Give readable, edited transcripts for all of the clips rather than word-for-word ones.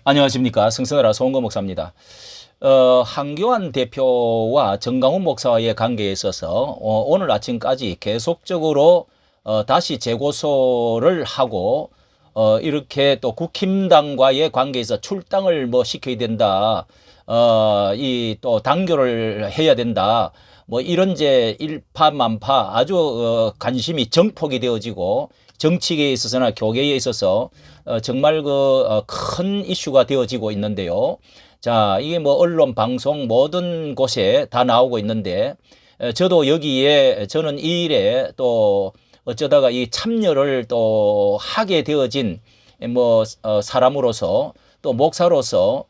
안녕하십니까. 승선하라 송은거 목사입니다. 한교안 대표와 정강훈 목사와의 관계에 있어서 오늘 아침까지 계속적으로 다시 재고소를 하고 이렇게 또 국힘당과의 관계에서 출당을 뭐 시켜야 된다. 이 또 단결을 해야 된다. 뭐 이런 제 일파만파 아주 관심이 정폭이 되어지고 정치계에 있어서나 교계에 있어서 정말 큰 이슈가 되어지고 있는데요. 자, 이게 뭐 언론, 방송 모든 곳에 다 나오고 있는데 저도 여기에 저는 이 일에 또 어쩌다가 이 참여를 또 하게 되어진 뭐 사람으로서 또 목사로서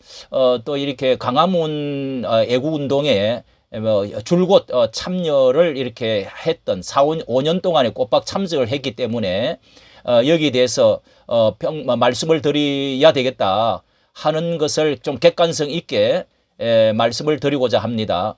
또 이렇게 광화문 애국 운동에 뭐 줄곧 참여를 이렇게 했던 5년 동안에 꼬박 참석을 했기 때문에 여기에 대해서 말씀을 드려야 되겠다 하는 것을 좀 객관성 있게 말씀을 드리고자 합니다.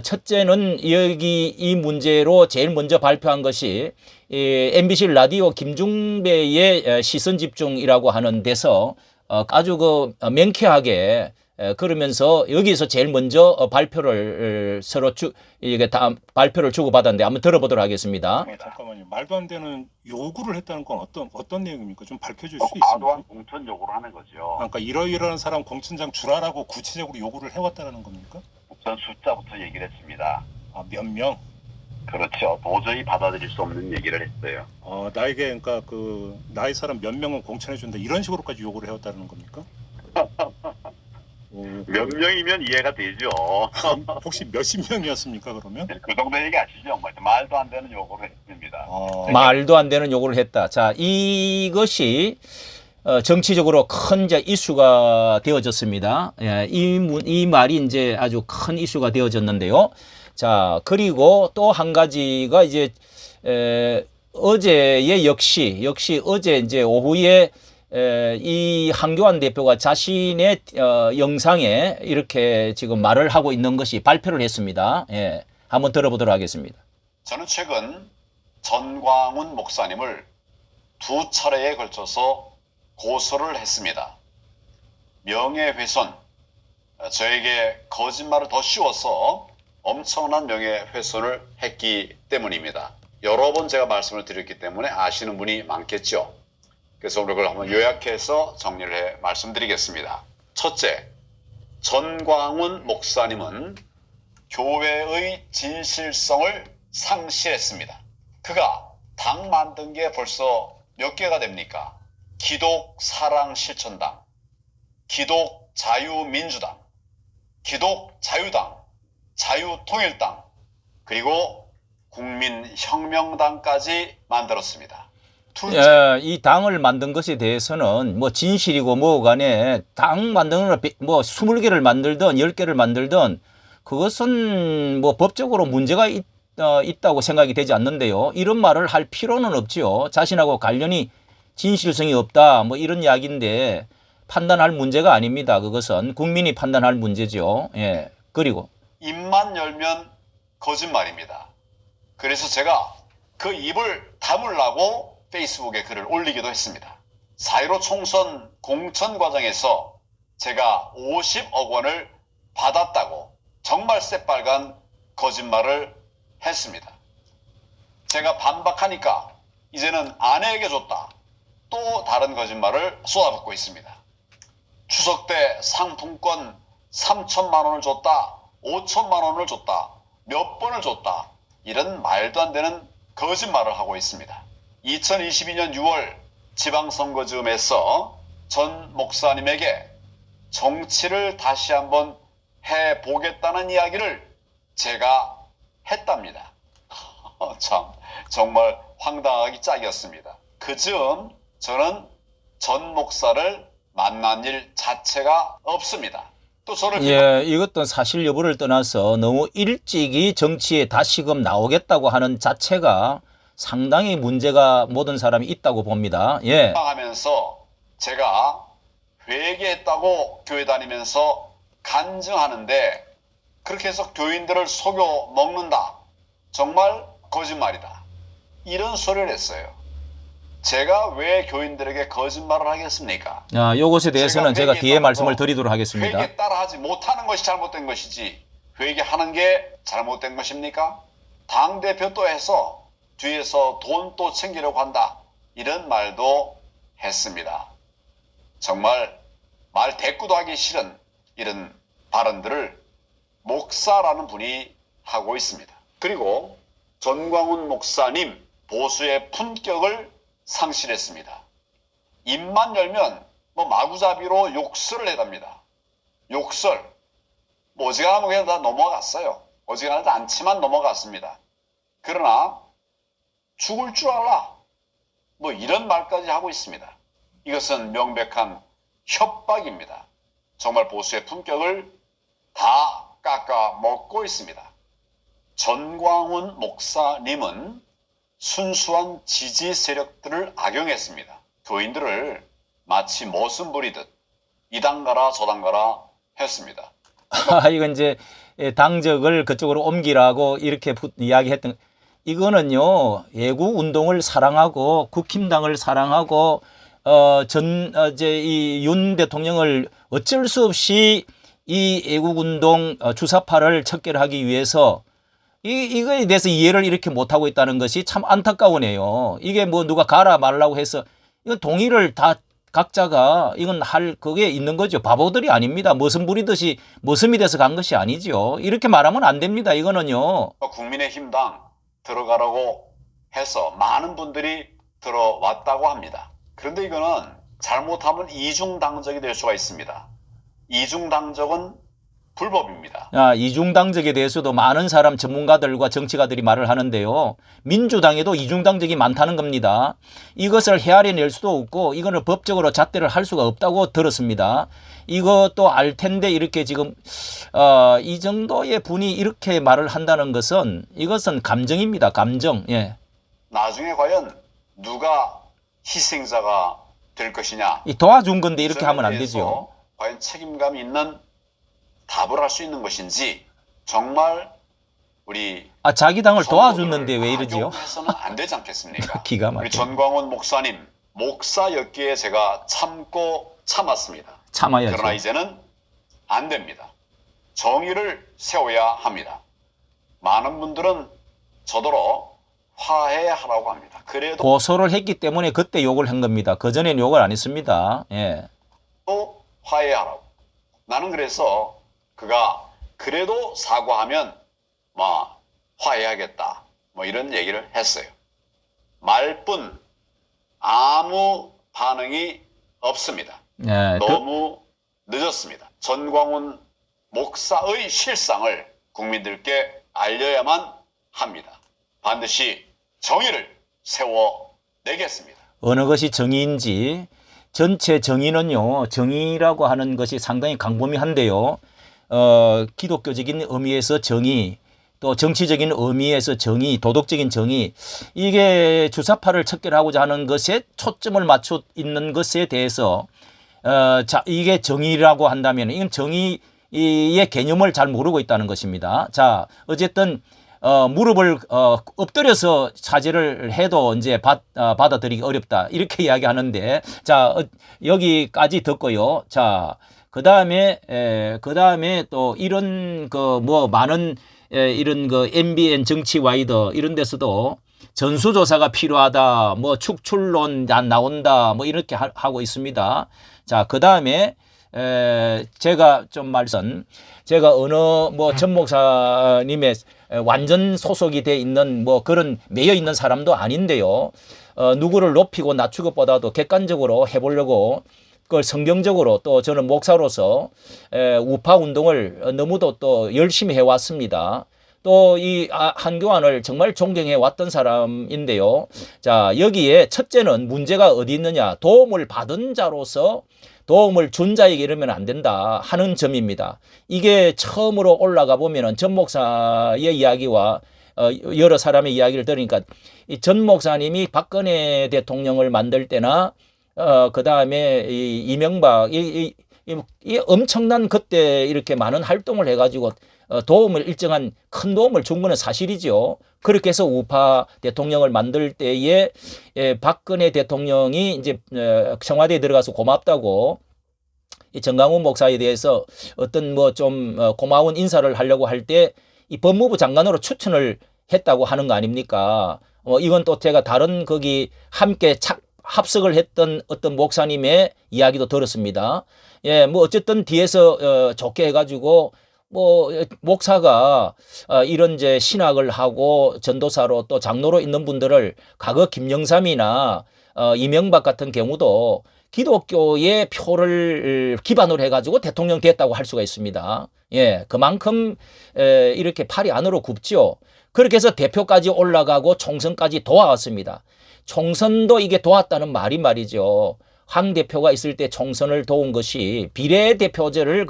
첫째는 여기 이 문제로 제일 먼저 발표한 것이 MBC 라디오 김중배의 시선 집중이라고 하는 데서 아주 명쾌하게 그러면서 여기서 제일 먼저 발표를 서로 이게 다 발표를 주고받았는데 한번 들어보도록 하겠습니다. 잠깐만요. 말도 안 되는 요구를 했다는 건 어떤 내용입니까? 좀 밝혀줄 수 꼭 있습니까? 과도한 공천 요구를 하는 거죠. 그러니까 이러이러한 사람 공천장 주라라고 구체적으로 요구를 해왔다는 겁니까? 우선 숫자부터 얘기를 했습니다. 몇 명? 그렇죠. 도저히 받아들일 수 없는 얘기를 했어요. 나에게 그러니까 나의 사람 몇 명은 공천해준다 이런 식으로까지 요구를 해왔다는 겁니까? 몇 명이면 이해가 되죠. 혹시 몇십 명이었습니까 그러면? 그 정도 얘기 아시죠? 말도 안 되는 요구를 했습니다. 말도 안 되는 요구를 했다. 자, 이것이 정치적으로 큰 이제 이슈가 되어졌습니다. 예, 이 말이 이제 아주 큰 이슈가 되어졌는데요. 자, 그리고 또 한 가지가 이제 어제의 역시 어제 이제 오후에 이 한교안 대표가 자신의 영상에 이렇게 지금 말을 하고 있는 것이 발표를 했습니다. 예, 한번 들어보도록 하겠습니다. 저는 최근 전광훈 목사님을 2차례에 걸쳐서 고소를 했습니다. 명예훼손, 저에게 거짓말을 더 씌워서 엄청난 명예훼손을 했기 때문입니다. 여러 번 제가 말씀을 드렸기 때문에 아시는 분이 많겠죠. 그래서 오늘 그걸 한번 요약해서 정리를 해 말씀드리겠습니다. 첫째, 전광훈 목사님은 교회의 진실성을 상실했습니다. 그가 당 만든 게 벌써 몇 개가 됩니까? 기독 사랑 실천당, 기독 자유민주당, 기독 자유당, 자유통일당, 그리고 국민혁명당까지 만들었습니다. 예, 이 당을 만든 것에 대해서는 뭐 진실이고 뭐 간에 당 만드는 뭐 20개를 만들든 10개를 만들든 그것은 뭐 법적으로 문제가 있다고 생각이 되지 않는데요. 이런 말을 할 필요는 없지요. 자신하고 관련이 진실성이 없다 뭐 이런 이야기인데 판단할 문제가 아닙니다. 그것은 국민이 판단할 문제죠. 예. 그리고 입만 열면 거짓말입니다. 그래서 제가 그 입을 다물라고 페이스북에 글을 올리기도 했습니다. 4.15 총선 공천 과정에서 제가 50억 원을 받았다고 정말 새빨간 거짓말을 했습니다. 제가 반박하니까 이제는 아내에게 줬다. 또 다른 거짓말을 쏟아붓고 있습니다. 추석 때 상품권 3천만 원을 줬다. 5천만 원을 줬다. 몇 번을 줬다. 이런 말도 안 되는 거짓말을 하고 있습니다. 2022년 6월 지방선거 즈음에서 전 목사님에게 정치를 다시 한번 해보겠다는 이야기를 제가 했답니다. 참 정말 황당하기 짝이었습니다. 그 즈음 저는 전 목사를 만난 일 자체가 없습니다. 또 저를 예, 이것도 사실 여부를 떠나서 너무 일찍이 정치에 다시금 나오겠다고 하는 자체가 상당히 문제가 모든 사람이 있다고 봅니다. 예. 하면서 제가 회개했다고 교회 다니면서 간증하는데 그렇게 해서 교인들을 속여 먹는다. 정말 거짓말이다. 이런 소리를 했어요. 제가 왜 교인들에게 거짓말을 하겠습니까? 요것에 대해서는 제가 회개에 뒤에 따라서 말씀을 드리도록 하겠습니다. 회개 따라하지 못하는 것이 잘못된 것이지 회개하는 게 잘못된 것입니까? 당대표 또 해서 뒤에서 돈 또 챙기려고 한다. 이런 말도 했습니다. 정말 말 대꾸도 하기 싫은 이런 발언들을 목사라는 분이 하고 있습니다. 그리고 전광훈 목사님 보수의 품격을 상실했습니다. 입만 열면 뭐 마구잡이로 욕설을 해답니다. 욕설. 뭐 어지간하면 그냥 다 넘어갔어요. 어지간하지 않지만 넘어갔습니다. 그러나 죽을 줄 알아. 뭐 이런 말까지 하고 있습니다. 이것은 명백한 협박입니다. 정말 보수의 품격을 다 깎아 먹고 있습니다. 전광훈 목사님은 순수한 지지 세력들을 악용했습니다. 교인들을 마치 머슴 부리듯 이당 가라 저당 가라 했습니다. 이건 이제 당적을 그쪽으로 옮기라고 이렇게 이야기했던, 이거는요, 애국 운동을 사랑하고 국힘당을 사랑하고 이제 이 윤 대통령을 어쩔 수 없이 이 애국 운동 주사파를 척결하기 위해서 이거에 대해서 이해를 이렇게 못하고 있다는 것이 참 안타까우네요. 이게 뭐 누가 가라 말라고 해서 이건 동의를 다 각자가 이건 할 그게 있는 거죠. 바보들이 아닙니다. 머슴 부리듯이 머슴이 돼서 간 것이 아니죠. 이렇게 말하면 안 됩니다. 이거는요. 국민의힘당 들어가라고 해서 많은 분들이 들어왔다고 합니다. 그런데 이거는 잘못하면 이중당적이 될 수가 있습니다. 이중당적은 불법입니다. 이중당적에 대해서도 많은 사람 전문가들과 정치가들이 말을 하는데요. 민주당에도 이중당적이 많다는 겁니다. 이것을 헤아려낼 수도 없고 이거는 법적으로 잣대를 할 수가 없다고 들었습니다. 이것도 알 텐데 이렇게 지금 이 정도의 분이 이렇게 말을 한다는 것은 이것은 감정입니다. 감정. 예. 나중에 과연 누가 희생자가 될 것이냐. 도와준 건데 이렇게 하면 안 되죠. 과연 책임감 있는 답을 할 수 있는 것인지 정말 우리 자기 당을 도와줬는데 왜 이러지요? 해서는 안 되지 않겠습니까? 기가 막혀. 우리 전광훈 목사님 목사였기에 제가 참고 참았습니다. 참아야죠. 그러나 이제는 안 됩니다. 정의를 세워야 합니다. 많은 분들은 저더러 화해하라고 합니다. 그래도 고소를 했기 때문에 그때 욕을 한 겁니다. 그전에는 욕을 안 했습니다. 예. 또 화해하라고. 나는 그래서 그가 그래도 사과하면 뭐 화해하겠다 뭐 이런 얘기를 했어요. 말뿐 아무 반응이 없습니다. 예. 너무 늦었습니다. 전광훈 목사의 실상을 국민들께 알려야만 합니다. 반드시 정의를 세워내겠습니다. 어느 것이 정의인지, 전체 정의는요, 정의라고 하는 것이 상당히 광범위한데요. 기독교적인 의미에서 정의, 또 정치적인 의미에서 정의, 도덕적인 정의, 이게 주사파를 척결하고자 하는 것에 초점을 맞춰 있는 것에 대해서 이게 정의라고 한다면 이건 정의의 개념을 잘 모르고 있다는 것입니다. 자, 어쨌든 무릎을 엎드려서 사죄를 해도 이제 받아들이기 어렵다 이렇게 이야기하는데, 자, 여기까지 듣고요. 자, 그 다음에 또 이런 뭐 많은 이런 MBN 정치와이드 이런 데서도 전수조사가 필요하다, 뭐 축출론 안 나온다, 뭐 이렇게 하고 있습니다. 자, 그 다음에 제가 좀 제가 어느 뭐 전 목사님의 완전 소속이 돼 있는 뭐 그런 매여 있는 사람도 아닌데요. 누구를 높이고 낮추 것보다도 객관적으로 해보려고 그걸 성경적으로 또 저는 목사로서 우파 운동을 너무도 또 열심히 해왔습니다. 또 이 한교안을 정말 존경해 왔던 사람인데요. 자, 여기에 첫째는 문제가 어디 있느냐. 도움을 받은 자로서 도움을 준 자에게 이러면 안 된다 하는 점입니다. 이게 처음으로 올라가 보면은 전 목사의 이야기와 여러 사람의 이야기를 들으니까 이 전 목사님이 박근혜 대통령을 만들 때나 그 다음에 이명박 이 엄청난 그때 이렇게 많은 활동을 해가지고 도움을 일정한 큰 도움을 준 거는 사실이죠. 그렇게 해서 우파 대통령을 만들 때에 박근혜 대통령이 이제 청와대에 들어가서 고맙다고 이 정강훈 목사에 대해서 어떤 뭐 좀 고마운 인사를 하려고 할 때 이 법무부 장관으로 추천을 했다고 하는 거 아닙니까? 이건 또 제가 다른 거기 함께 합석을 했던 어떤 목사님의 이야기도 들었습니다. 예, 뭐 어쨌든 뒤에서 좋게 해가지고 뭐 목사가 이런 이제 신학을 하고 전도사로 또 장로로 있는 분들을 과거 김영삼이나 이명박 같은 경우도 기독교의 표를 기반으로 해가지고 대통령 됐다고 할 수가 있습니다. 예, 그만큼 이렇게 팔이 안으로 굽죠. 그렇게 해서 대표까지 올라가고 총선까지 도와왔습니다. 총선도 이게 도왔다는 말이 말이죠. 황 대표가 있을 때 총선을 도운 것이 비례대표제를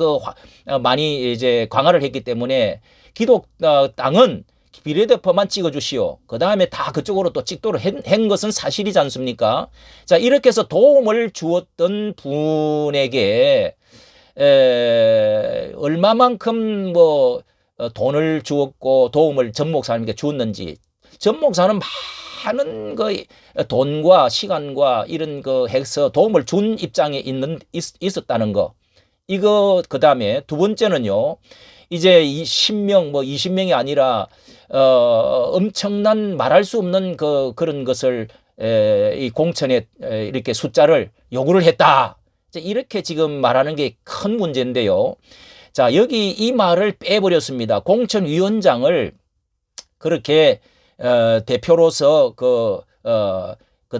많이 이제 강화를 했기 때문에 기독당은 비례대표만 찍어주시오. 그 다음에 다 그쪽으로 또 찍도록 한 것은 사실이지 않습니까? 자, 이렇게 해서 도움을 주었던 분에게 얼마만큼 뭐 돈을 주었고 도움을 전 목사님께 주었는지, 전 목사는 많은 그 돈과 시간과 이런 거 해서 도움을 준 입장에 있었다는 거. 이거 그 다음에 두 번째는요. 이제 10명 뭐 20명이 아니라 엄청난 말할 수 없는 그런 것을 이 공천에 이렇게 숫자를 요구를 했다. 이렇게 지금 말하는 게 큰 문제인데요. 자, 여기 이 말을 빼버렸습니다. 공천위원장을 그렇게 대표로서 그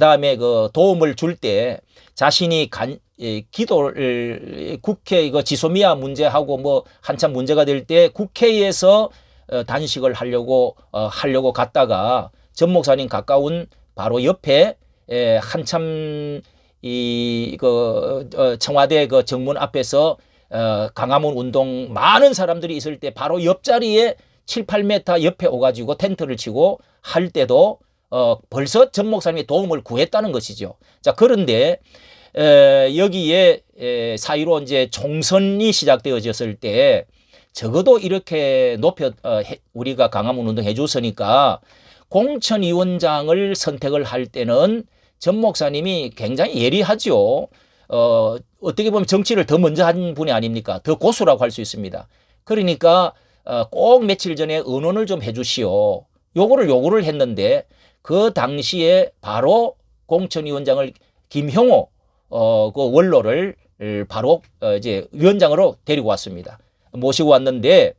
다음에 그 도움을 줄 때 자신이 기도를 국회 이거 지소미아 문제하고 뭐 한참 문제가 될 때 국회에서 단식을 하려고 갔다가 전 목사님 가까운 바로 옆에 한참 청와대 그 정문 앞에서 강화문 운동 많은 사람들이 있을 때 바로 옆자리에 7, 8m 옆에 오가지고 텐트를 치고 할 때도 벌써 전 목사님의 도움을 구했다는 것이죠. 자, 그런데 여기에 사이로 이제 총선이 시작되어졌을 때 적어도 이렇게 우리가 강화문 운동 해줬으니까 공천위원장을 선택을 할 때는 전 목사님이 굉장히 예리하죠. 어떻게 보면 정치를 더 먼저 한 분이 아닙니까? 더 고수라고 할 수 있습니다. 그러니까 꼭 며칠 전에 의논을 좀 해주시오. 요거를 했는데 그 당시에 바로 공천위원장을 김형호 그 원로를 바로 이제 위원장으로 데리고 왔습니다. 모시고 왔는데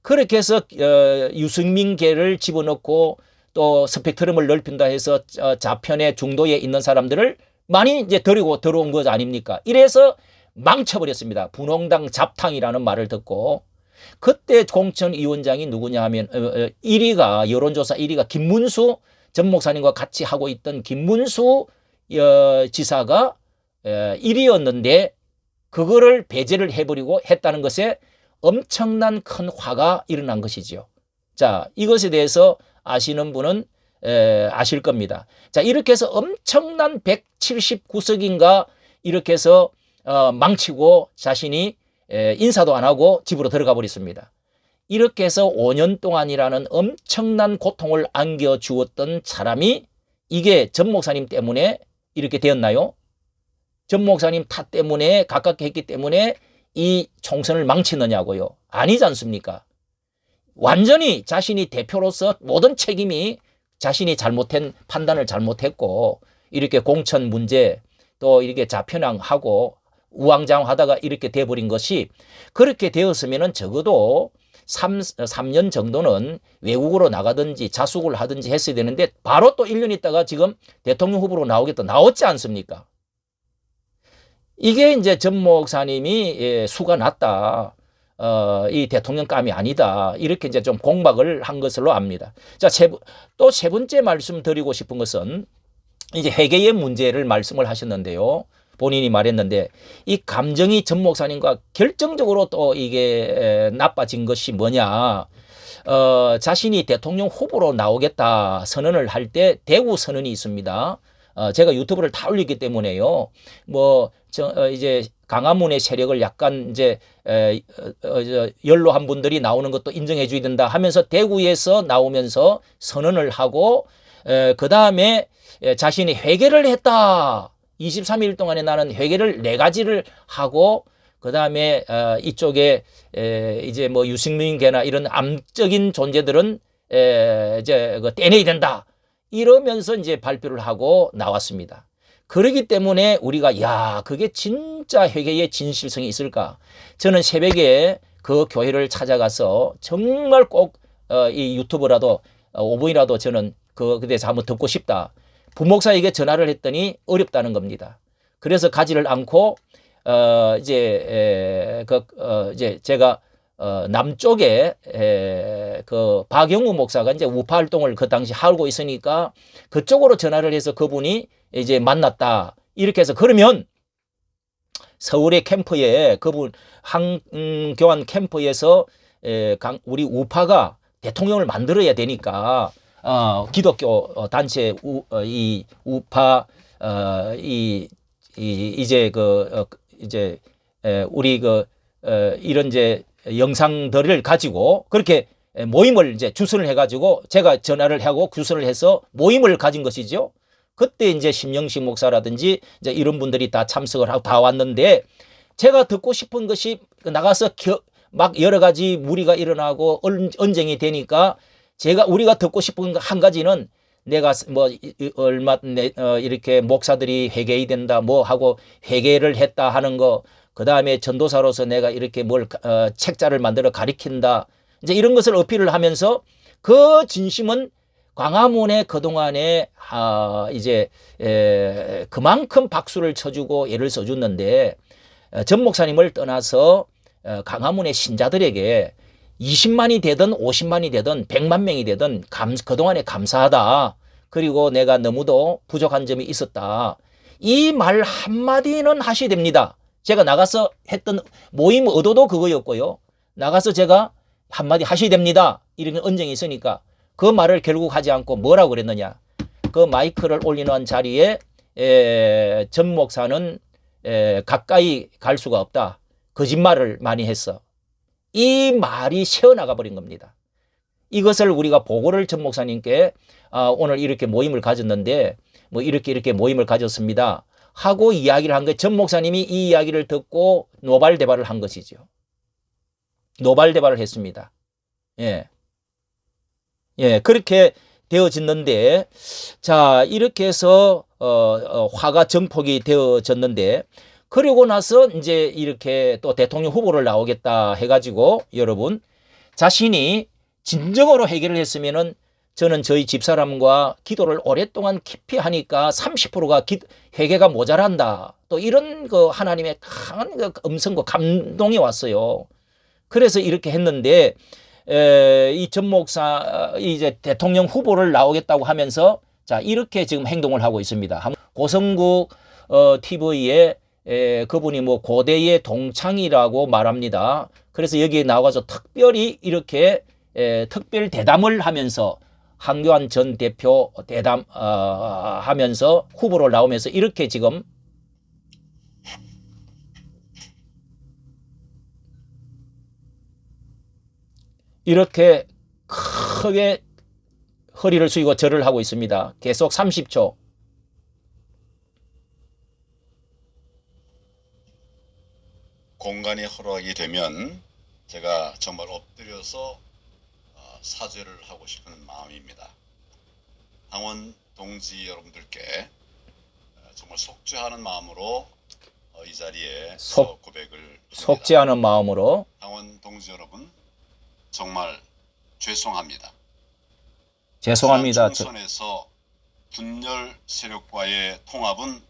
그렇게 해서 유승민계를 집어넣고 또 스펙트럼을 넓힌다 해서 좌편의 중도에 있는 사람들을 많이 이제 데리고 들어온 것 아닙니까? 이래서 망쳐버렸습니다. 분홍당 잡탕이라는 말을 듣고 그때 공천위원장이 누구냐 하면 1위가 여론조사 1위가 김문수 전 목사님과 같이 하고 있던 김문수 지사가 1위였는데 그거를 배제를 해버리고 했다는 것에 엄청난 큰 화가 일어난 것이죠. 자, 이것에 대해서 아시는 분은 아실 겁니다. 자, 이렇게 해서 엄청난 179석인가 이렇게 해서 망치고 자신이 인사도 안 하고 집으로 들어가 버렸습니다. 이렇게 해서 5년 동안이라는 엄청난 고통을 안겨주었던 사람이 이게 전 목사님 때문에 이렇게 되었나요? 전 목사님 탓 때문에 가깝게 했기 때문에 이 총선을 망치느냐고요? 아니지 않습니까? 완전히 자신이 대표로서 모든 책임이 자신이 잘못한 판단을 잘못했고 이렇게 공천 문제 또 이렇게 좌편향하고 우왕좌왕하다가 이렇게 돼버린 것이 그렇게 되었으면 적어도 3년 정도는 외국으로 나가든지 자숙을 하든지 했어야 되는데 바로 또 1년 있다가 지금 대통령 후보로 나오겠다 나왔지 않습니까? 이게 이제 전 목사님이 수가 났다. 이 대통령감이 아니다. 이렇게 이제 좀 공박을 한 것으로 압니다. 자, 또 세 번째 말씀드리고 싶은 것은 이제 회개의 문제를 말씀을 하셨는데요. 본인이 말했는데 이 감정이 전 목사님과 결정적으로 또 이게 나빠진 것이 뭐냐. 자신이 대통령 후보로 나오겠다 선언을 할 때 대구 선언이 있습니다. 제가 유튜브를 다 올렸기 때문에요. 이제 광화문의 세력을 약간 이제 연로한 분들이 나오는 것도 인정해 줘야 된다 하면서 대구에서 나오면서 선언을 하고 그 다음에 자신이 회개를 했다. 23일 동안에 나는 회개를 4가지를 하고 그 다음에 이쪽에 이제 뭐 유승민계나 이런 암적인 존재들은 이제 떼내야 된다. 이러면서 이제 발표를 하고 나왔습니다. 그러기 때문에 우리가 야 그게 진짜 회개의 진실성이 있을까? 저는 새벽에 그 교회를 찾아가서 정말 꼭 이 유튜브라도 5분이라도 저는 그대에서 한번 듣고 싶다. 부목사에게 전화를 했더니 어렵다는 겁니다. 그래서 가지를 않고 이제 제가 남쪽에 그 박영우 목사가 이제 우파 활동을 그 당시 하고 있으니까 그쪽으로 전화를 해서 그분이 이제 만났다. 이렇게 해서 그러면 서울의 캠프에 그분 한교안 캠프에서 우리 우파가 대통령을 만들어야 되니까 기독교 단체 이 우파 이제 이제 우리 이런 이제 영상들을 가지고 그렇게 모임을 이제 주선을 해가지고 제가 전화를 하고 주선을 해서 모임을 가진 것이죠. 그때 이제 심영식 목사라든지 이제 이런 분들이 다 참석을 하고 다 왔는데 제가 듣고 싶은 것이 나가서 막 여러 가지 무리가 일어나고 언쟁이 되니까 우리가 듣고 싶은 한 가지는 내가 뭐 이렇게 목사들이 회개해야 된다 뭐 하고 회개를 했다 하는 거, 그 다음에 전도사로서 내가 이렇게 책자를 만들어 가리킨다, 이제 이런 것을 어필을 하면서 그 진심은 광화문에 그동안에 이제 그만큼 박수를 쳐주고 예를 써줬는데 전 목사님을 떠나서 광화문의 신자들에게 20만이 되든 50만이 되든 100만 명이 되든 그동안에 감사하다. 그리고 내가 너무도 부족한 점이 있었다. 이 말 한마디는 하셔야 됩니다. 제가 나가서 했던 모임 의도도 그거였고요. 나가서 제가 한마디 하셔야 됩니다. 이런 언쟁이 있으니까 그 말을 결국 하지 않고 뭐라고 그랬느냐. 그 마이크를 올리는 자리에 전 목사는 가까이 갈 수가 없다. 거짓말을 많이 했어. 이 말이 새어나가 버린 겁니다. 이것을 우리가 보고를 전 목사님께 오늘 이렇게 모임을 가졌는데 뭐 이렇게 모임을 가졌습니다 하고 이야기를 한 거예요. 전 목사님이 이 이야기를 듣고 노발대발을 한 것이죠. 노발대발을 했습니다. 그렇게 되어졌는데, 자, 이렇게 해서 화가 정폭이 되어졌는데, 그리고 나서 이제 이렇게 또 대통령 후보를 나오겠다 해가지고 여러분 자신이 진정으로 회개를 했으면은 저는 저희 집사람과 기도를 오랫동안 깊이 하니까 30%가 회개가 모자란다. 또 이런 하나님의 강한 음성과 감동이 왔어요. 그래서 이렇게 했는데 이 전 목사 이제 대통령 후보를 나오겠다고 하면서 자 이렇게 지금 행동을 하고 있습니다. 고성국 TV에 그분이 뭐 고대의 동창이라고 말합니다. 그래서 여기에 나와서 특별히 이렇게 특별 대담을 하면서 한교안 전 대표 대담 하면서 후보로 나오면서 이렇게 지금 이렇게 크게 허리를 숙이고 절을 하고 있습니다. 계속 30초. 공간이 허락이 되면 제가 정말 엎드려서 사죄를 하고 싶은 마음입니다. 항원 동지 여러분들께 정말 속죄하는 마음으로 이 자리에 고백을 합니다. 속죄하는 마음으로 항원 동지 여러분 정말 죄송합니다. 죄송합니다. 총선에서 분열 세력과의 통합은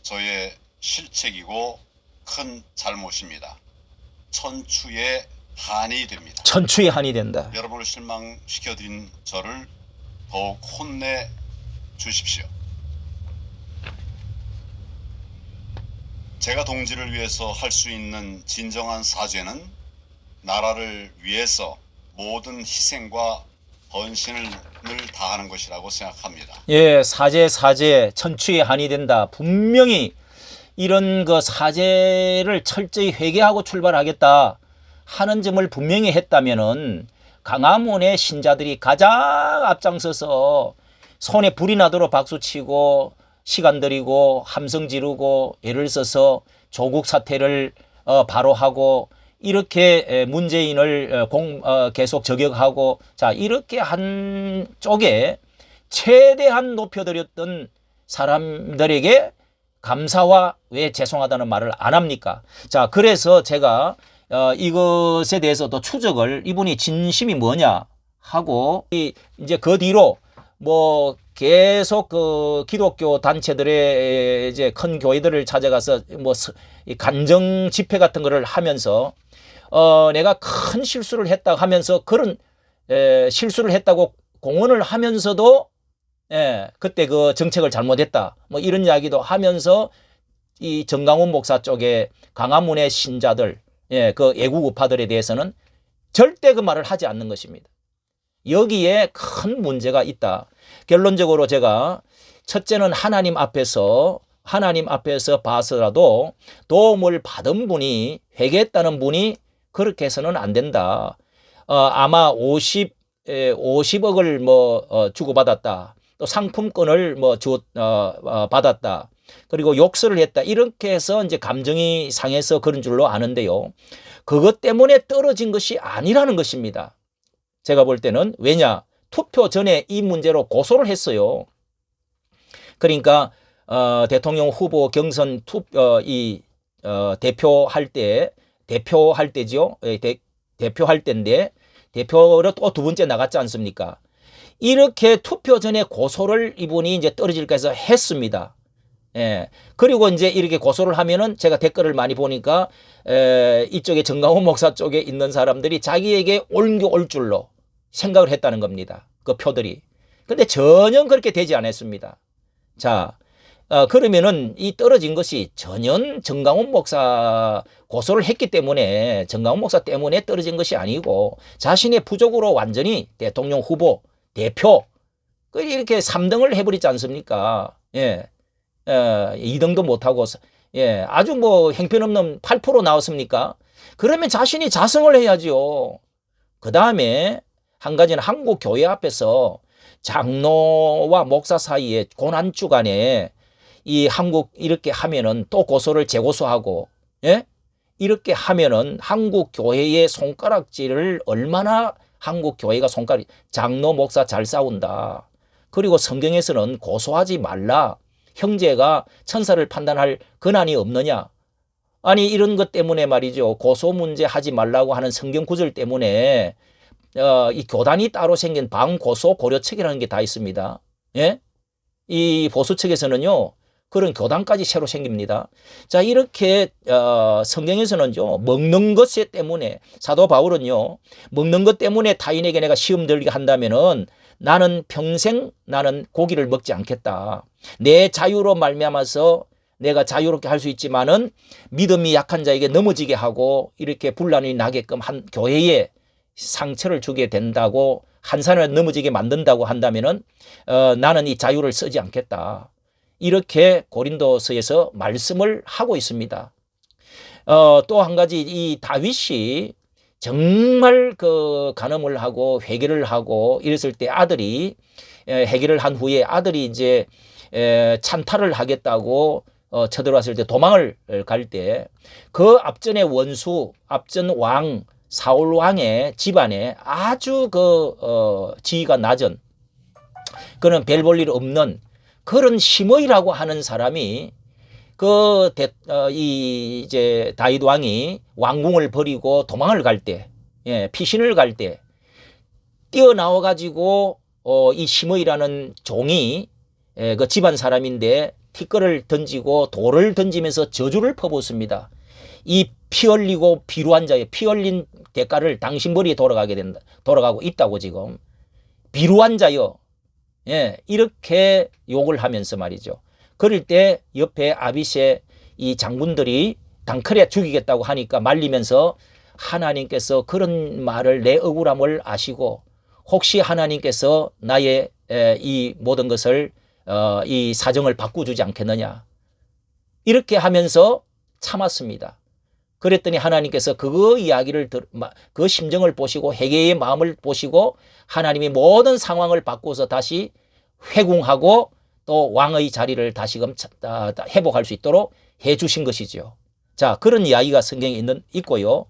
저의 실책이고 큰 잘못입니다. 천추의 한이 됩니다. 천추의 한이 된다. 여러분을 실망시켜드린 저를 더욱 혼내 주십시오. 제가 동지를 위해서 할 수 있는 진정한 사죄는 나라를 위해서 모든 희생과 헌신을 다하는 것이라고 생각합니다. 예, 사죄, 천추의 한이 된다. 분명히 이런 그 사죄를 철저히 회개하고 출발하겠다 하는 점을 분명히 했다면은 광화문의 신자들이 가장 앞장서서 손에 불이 나도록 박수치고 시간 들이고 함성 지르고 애를 써서 조국 사태를 바로 하고 이렇게 문재인을 계속 저격하고 자 이렇게 한 쪽에 최대한 높여드렸던 사람들에게 감사와 왜 죄송하다는 말을 안 합니까? 자 그래서 제가 이것에 대해서도 추적을 이분이 진심이 뭐냐 하고 이제 그 뒤로 뭐 계속 그 기독교 단체들의 이제 큰 교회들을 찾아가서 뭐 간정 집회 같은 거를 하면서 내가 큰 실수를 했다 하면서 그런 실수를 했다고 공언을 하면서도 그때 그 정책을 잘못했다 뭐 이런 이야기도 하면서 이 정강훈 목사 쪽에 광화문의 신자들 그 애국 우파들에 대해서는 절대 그 말을 하지 않는 것입니다. 여기에 큰 문제가 있다. 결론적으로 제가 첫째는 하나님 앞에서 봐서라도 도움을 받은 분이 회개했다는 분이 그렇게 해서는 안 된다. 아마 50억을 뭐 주고받았다. 또 상품권을 뭐 받았다. 그리고 욕설을 했다. 이렇게 해서 이제 감정이 상해서 그런 줄로 아는데요. 그것 때문에 떨어진 것이 아니라는 것입니다. 제가 볼 때는 왜냐? 투표 전에 이 문제로 고소를 했어요. 그러니까 대통령 후보 경선 대표할 때죠. 대표할 때인데 대표로 또 두 번째 나갔지 않습니까? 이렇게 투표 전에 고소를 이분이 이제 떨어질까 해서 했습니다. 그리고 이제 이렇게 고소를 하면은 제가 댓글을 많이 보니까 이쪽에 정강훈 목사 쪽에 있는 사람들이 자기에게 올 줄로 생각을 했다는 겁니다. 그 표들이. 근데 전혀 그렇게 되지 않았습니다. 자, 그러면은 이 떨어진 것이 전혀 정강훈 목사 고소를 했기 때문에 정강훈 목사 때문에 떨어진 것이 아니고 자신의 부족으로 완전히 대통령 후보, 대표, 이렇게 3등을 해버리지 않습니까? 2등도 못하고, 아주 뭐 형편없는 8% 나왔습니까? 그러면 자신이 자성을 해야죠. 그 다음에 한 가지는 한국 교회 앞에서 장로와 목사 사이에 고난주간에 이 한국 이렇게 하면은 또 고소를 재고소하고, 이렇게 하면은 한국 교회의 손가락질을 얼마나 한국 교회가 장로 목사 잘 싸운다. 그리고 성경에서는 고소하지 말라. 형제가 천사를 판단할 권한이 없느냐. 아니 이런 것 때문에 말이죠. 고소 문제 하지 말라고 하는 성경 구절 때문에 이 교단이 따로 생긴 방고소 고려책이라는 게 다 있습니다. 이 보수 측에서는요. 그런 교단까지 새로 생깁니다. 자 이렇게 성경에서는요. 먹는 것 때문에 사도 바울은요. 먹는 것 때문에 타인에게 내가 시험 들게 한다면은 나는 평생 나는 고기를 먹지 않겠다. 내 자유로 말미암아서 내가 자유롭게 할 수 있지만은 믿음이 약한 자에게 넘어지게 하고 이렇게 분란이 나게끔 한 교회에 상처를 주게 된다고 한 사람을 넘어지게 만든다고 한다면은 나는 이 자유를 쓰지 않겠다. 이렇게 고린도서에서 말씀을 하고 있습니다. 또 한 가지 이 다윗이 정말 그 간음을 하고 회개를 하고 이랬을 때 아들이 회개를 한 후에 아들이 이제 찬탈을 하겠다고 쳐들어왔을 때 도망을 갈 때 그 앞전의 원수 앞전 왕 사울 왕의 집안에 아주 그 지위가 낮은 그런 별 볼 일 없는 그런 시므이라고 하는 사람이 이제 다윗 왕이 왕궁을 버리고 도망을 갈 때, 피신을 갈 때 뛰어나와 가지고 이 시므이라는 종이 그 집안 사람인데 티끌을 던지고 돌을 던지면서 저주를 퍼붓습니다. 이 피 흘리고 비루한 자의 피 흘린 대가를 당신 머리에 돌아가고 있다고 지금 비루한 자여, 이렇게 욕을 하면서 말이죠. 그럴 때 옆에 아비새 이 장군들이 당크레 죽이겠다고 하니까 말리면서 하나님께서 그런 말을 내 억울함을 아시고 혹시 하나님께서 나의 이 모든 것을 이 사정을 바꾸주지 않겠느냐. 이렇게 하면서 참았습니다. 그랬더니 하나님께서 그 이야기를 그 심정을 보시고 회개의 마음을 보시고 하나님이 모든 상황을 바꾸어서 다시 회궁하고 또 왕의 자리를 다시금 회복할 수 있도록 해 주신 것이죠. 자, 그런 이야기가 성경에 있고요.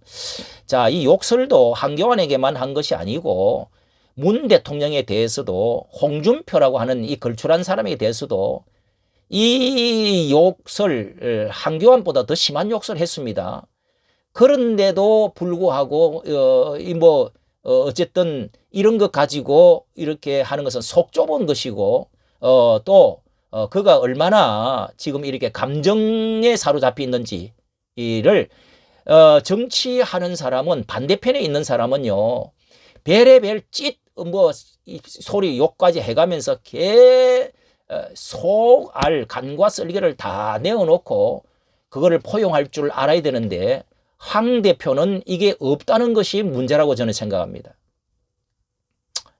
자, 이 욕설도 한교안에게만 한 것이 아니고 문 대통령에 대해서도 홍준표라고 하는 이 걸출한 사람에 대해서도 이 욕설, 한교안보다 더 심한 욕설을 했습니다. 그런데도 불구하고 어쨌든 이런 것 가지고 이렇게 하는 것은 속 좁은 것이고 또 그가 얼마나 지금 이렇게 감정에 사로잡혀 있는지를 정치하는 사람은 반대편에 있는 사람은요 별의별 소리 욕까지 해가면서 속알 간과 쓸개를 다 내어놓고 그거를 포용할 줄 알아야 되는데 황 대표는 이게 없다는 것이 문제라고 저는 생각합니다.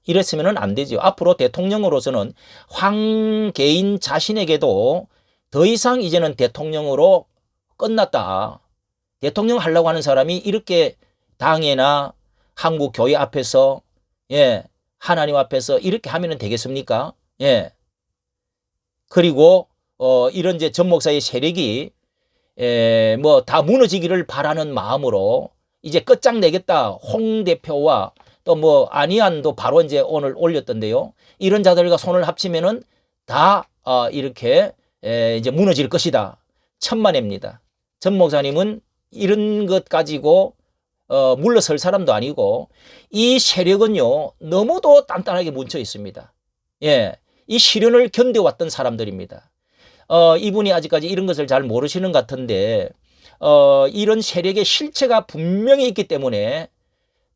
이랬으면 안 되죠. 앞으로 대통령으로서는 황 개인 자신에게도 더 이상 이제는 대통령으로 끝났다. 대통령 하려고 하는 사람이 이렇게 당이나 한국 교회 앞에서 하나님 앞에서 이렇게 하면 되겠습니까? 그리고 이런 이제 전 목사의 세력이 다 무너지기를 바라는 마음으로 이제 끝장내겠다. 홍 대표와 또 안희안도 바로 이제 오늘 올렸던데요. 이런 자들과 손을 합치면은 다 이렇게 이제 무너질 것이다. 천만입니다. 전 목사님은 이런 것 가지고 물러설 사람도 아니고 이 세력은요 너무도 단단하게 뭉쳐 있습니다. 이 시련을 견뎌왔던 사람들입니다. 이분이 아직까지 이런 것을 잘 모르시는 것 같은데 이런 세력의 실체가 분명히 있기 때문에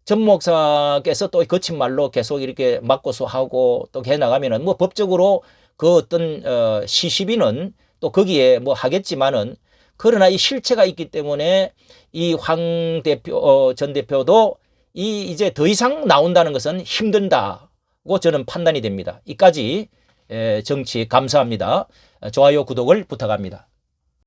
전 목사께서 또 거친 말로 계속 이렇게 맞고소하고 또 해나가면은 법적으로 그 어떤 시시비는 또 거기에 하겠지만은 그러나 이 실체가 있기 때문에 이 황 대표 전 대표도 이제 더 이상 나온다는 것은 힘든다고 저는 판단이 됩니다. 이까지 정치 감사합니다. 좋아요 구독을 부탁합니다.